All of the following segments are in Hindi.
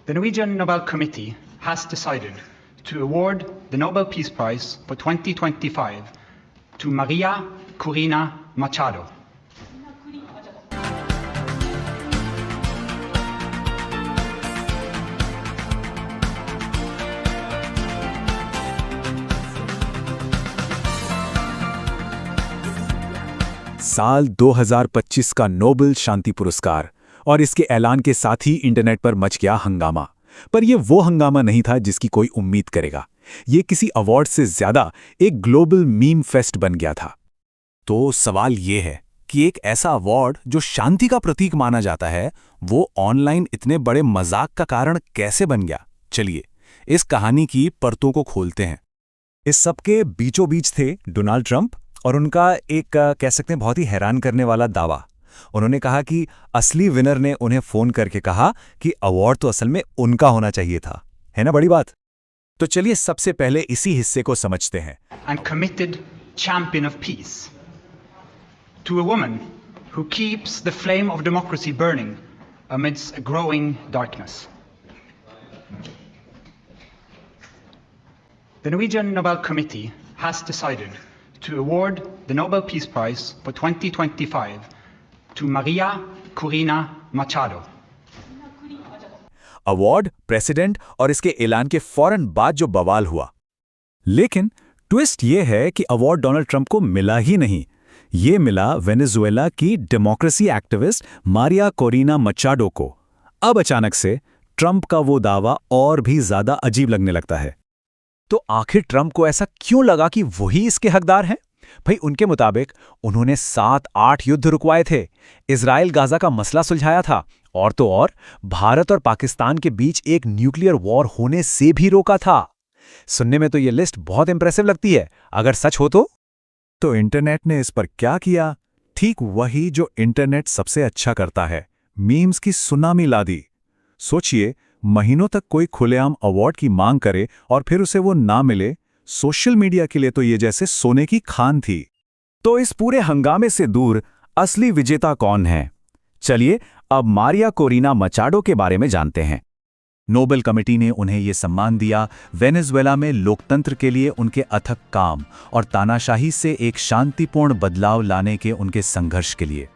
The Norwegian Nobel Committee has decided to award the Nobel Peace Prize for 2025 to Maria Corina Machado. साल 2025 का नोबेल शांति पुरस्कार और इसके ऐलान के साथ ही इंटरनेट पर मच गया हंगामा। पर यह वो हंगामा नहीं था जिसकी कोई उम्मीद करेगा। ये किसी अवार्ड से ज्यादा एक ग्लोबल मीम फेस्ट बन गया था। तो सवाल ये है कि एक ऐसा अवार्ड जो शांति का प्रतीक माना जाता है, वो ऑनलाइन इतने बड़े मजाक का कारण कैसे बन गया? चलिए इस कहानी की परतों को खोलते हैं। इस सबके बीचों बीच थे डोनाल्ड ट्रंप और उनका एक कह सकते हैं बहुत ही हैरान करने वाला दावा। उन्होंने कहा कि असली विनर ने उन्हें फोन करके कहा कि अवार्ड तो असल में उनका होना चाहिए था। है ना बड़ी बात? तो चलिए सबसे पहले इसी हिस्से को समझते हैं। And committed champion of peace. To a woman who keeps the flame of democracy burning amidst a growing darkness. The Norwegian Nobel Committee has decided to award the Nobel Peace Prize for 2025 to Maria Corina Machado. Award, president और इसके ऐलान के फौरन बाद जो बवाल हुआ। लेकिन ट्विस्ट ये है कि अवार्ड डोनाल्ड ट्रंप को मिला ही नहीं। ये मिला वेनेजुएला की democracy activist Maria Corina Machado को। अब अचानक से ट्रंप का वो दावा और भी ज्यादा अजीब लगने लगता है। तो आखिर ट्रंप को ऐसा क्यों लगा कि वही इसके हकदार हैं? भाई उनके मुताबिक उन्होंने 7-8 युद्ध रुकवाए थे, इजराइल गाजा का मसला सुलझाया था और तो और भारत और पाकिस्तान के बीच एक न्यूक्लियर वॉर होने से भी रोका था। सुनने में तो ये लिस्ट बहुत इंप्रेसिव लगती है, अगर सच हो तो इंटरनेट ने इस पर क्या किया? ठीक वही जो इंटरनेट सबसे अच्छा करता है, मीम्स की सुनामी ला दी। सोचिए, महीनों तक कोई खुलेआम अवार्ड की मांग करे और फिर उसे वो ना मिले। सोशल मीडिया के लिए तो ये जैसे सोने की खान थी। तो इस पूरे हंगामे से दूर असली विजेता कौन है? चलिए अब मारिया कोरिना मचाडो के बारे में जानते हैं। नोबेल कमेटी ने उन्हें ये सम्मान दिया वेनेजुएला में लोकतंत्र के लिए उनके अथक काम और तानाशाही से एक शांतिपूर्ण बदलाव लाने के उनके संघर्ष के लिए।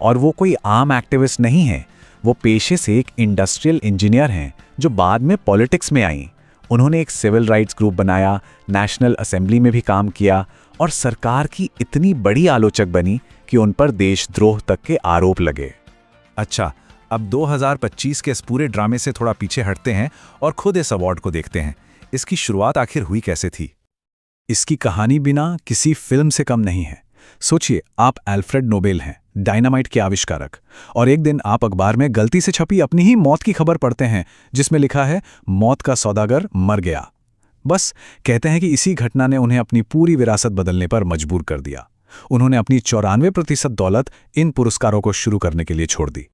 और वो कोई आम एक्टिविस्ट नहीं है, वो पेशे से एक इंडस्ट्रियल इंजीनियर हैं जो बाद में पॉलिटिक्स में आई। उन्होंने एक सिविल राइट्स ग्रुप बनाया, नेशनल असेंबली में भी काम किया और सरकार की इतनी बड़ी आलोचक बनी कि उन पर देशद्रोह तक के आरोप लगे। अच्छा, अब 2025 के इस पूरे ड्रामे से थोड़ा पीछे हटते हैं और खुद इस अवार्ड को देखते हैं। इसकी शुरुआत आखिर हुई कैसे थी? इसकी कहानी बिना किसी फिल्म से कम नहीं है। सोचिए, आप अल्फ्रेड नोबेल हैं, डायनामाइट के आविष्कारक, और एक दिन आप अखबार में गलती से छपी अपनी ही मौत की खबर पढ़ते हैं जिसमें लिखा है मौत का सौदागर मर गया। बस कहते हैं कि इसी घटना ने उन्हें अपनी पूरी विरासत बदलने पर मजबूर कर दिया। उन्होंने अपनी 94% दौलत इन पुरस्कारों को शुरू करने के लिए छोड़ दी।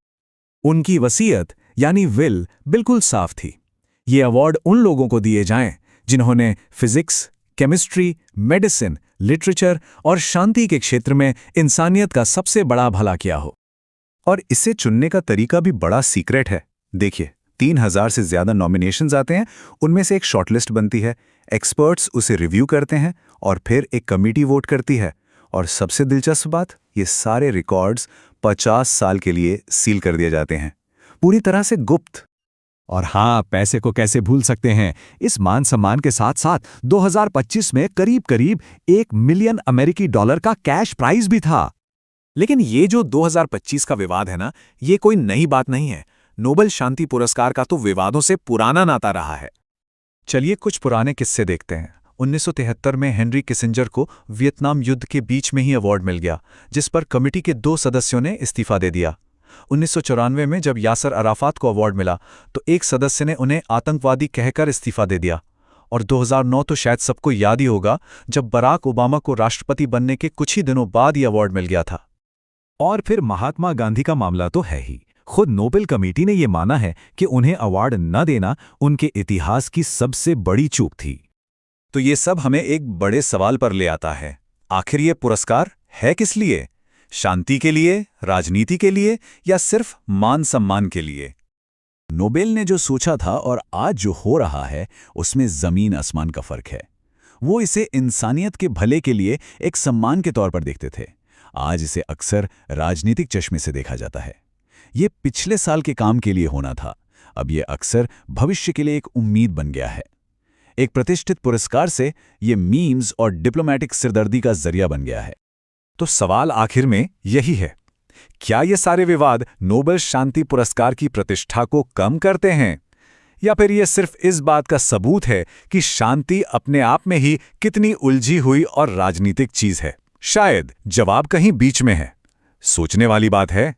उनकी वसीयत यानी विल बिल्कुल साफ थी। ये अवार्ड उन लोगों को दिए जाएं जिन्होंने फिजिक्स, केमिस्ट्री, मेडिसिन, लिटरेचर और शांति के क्षेत्र में इंसानियत का सबसे बड़ा भला किया हो। और इसे चुनने का तरीका भी बड़ा सीक्रेट है। देखिए, 3000 से ज्यादा नॉमिनेशंस आते हैं, उनमें से एक शॉर्टलिस्ट बनती है, एक्सपर्ट्स उसे रिव्यू करते हैं और फिर एक कमेटी वोट करती है। और सबसे दिलचस्प बात, ये सारे रिकॉर्ड्स 50 साल के लिए सील कर दिए जाते हैं, पूरी तरह से गुप्त। और हाँ, पैसे को कैसे भूल सकते हैं? इस मान सम्मान के साथ साथ 2025 में करीब करीब 1 मिलियन अमेरिकी डॉलर का कैश प्राइज भी था। लेकिन ये जो 2025 का विवाद है ना, ये कोई नई बात नहीं है। नोबेल शांति पुरस्कार का तो विवादों से पुराना नाता रहा है। चलिए कुछ पुराने किस्से देखते हैं। 1973 में हेनरी किसिंजर को वियतनाम युद्ध के बीच में ही अवार्ड मिल गया, जिस पर कमेटी के 2 सदस्यों ने इस्तीफा दे दिया। 1994 में जब यासर अराफात को अवार्ड मिला तो एक सदस्य ने उन्हें आतंकवादी कहकर इस्तीफा दे दिया। और 2009 तो शायद सबको याद ही होगा जब बराक ओबामा को राष्ट्रपति बनने के कुछ ही दिनों बाद ये अवार्ड मिल गया था। और फिर महात्मा गांधी का मामला तो है ही। खुद नोबेल कमेटी ने यह माना है कि उन्हें अवार्ड न देना उनके इतिहास की सबसे बड़ी चूक थी। तो ये सब हमें एक बड़े सवाल पर ले आता है, आखिर ये पुरस्कार है किस लिए? शांति के लिए, राजनीति के लिए या सिर्फ मान सम्मान के लिए? नोबेल ने जो सोचा था और आज जो हो रहा है उसमें जमीन आसमान का फर्क है। वो इसे इंसानियत के भले के लिए एक सम्मान के तौर पर देखते थे। आज इसे अक्सर राजनीतिक चश्मे से देखा जाता है। ये पिछले साल के काम के लिए होना था, अब ये अक्सर भविष्य के लिए एक उम्मीद बन गया है। एक प्रतिष्ठित पुरस्कार से ये मीम्स और डिप्लोमैटिक सिरदर्दी का जरिया बन गया है। तो सवाल आखिर में यही है, क्या ये सारे विवाद नोबेल शांति पुरस्कार की प्रतिष्ठा को कम करते हैं, या फिर ये सिर्फ इस बात का सबूत है कि शांति अपने आप में ही कितनी उलझी हुई और राजनीतिक चीज है? शायद जवाब कहीं बीच में है। सोचने वाली बात है।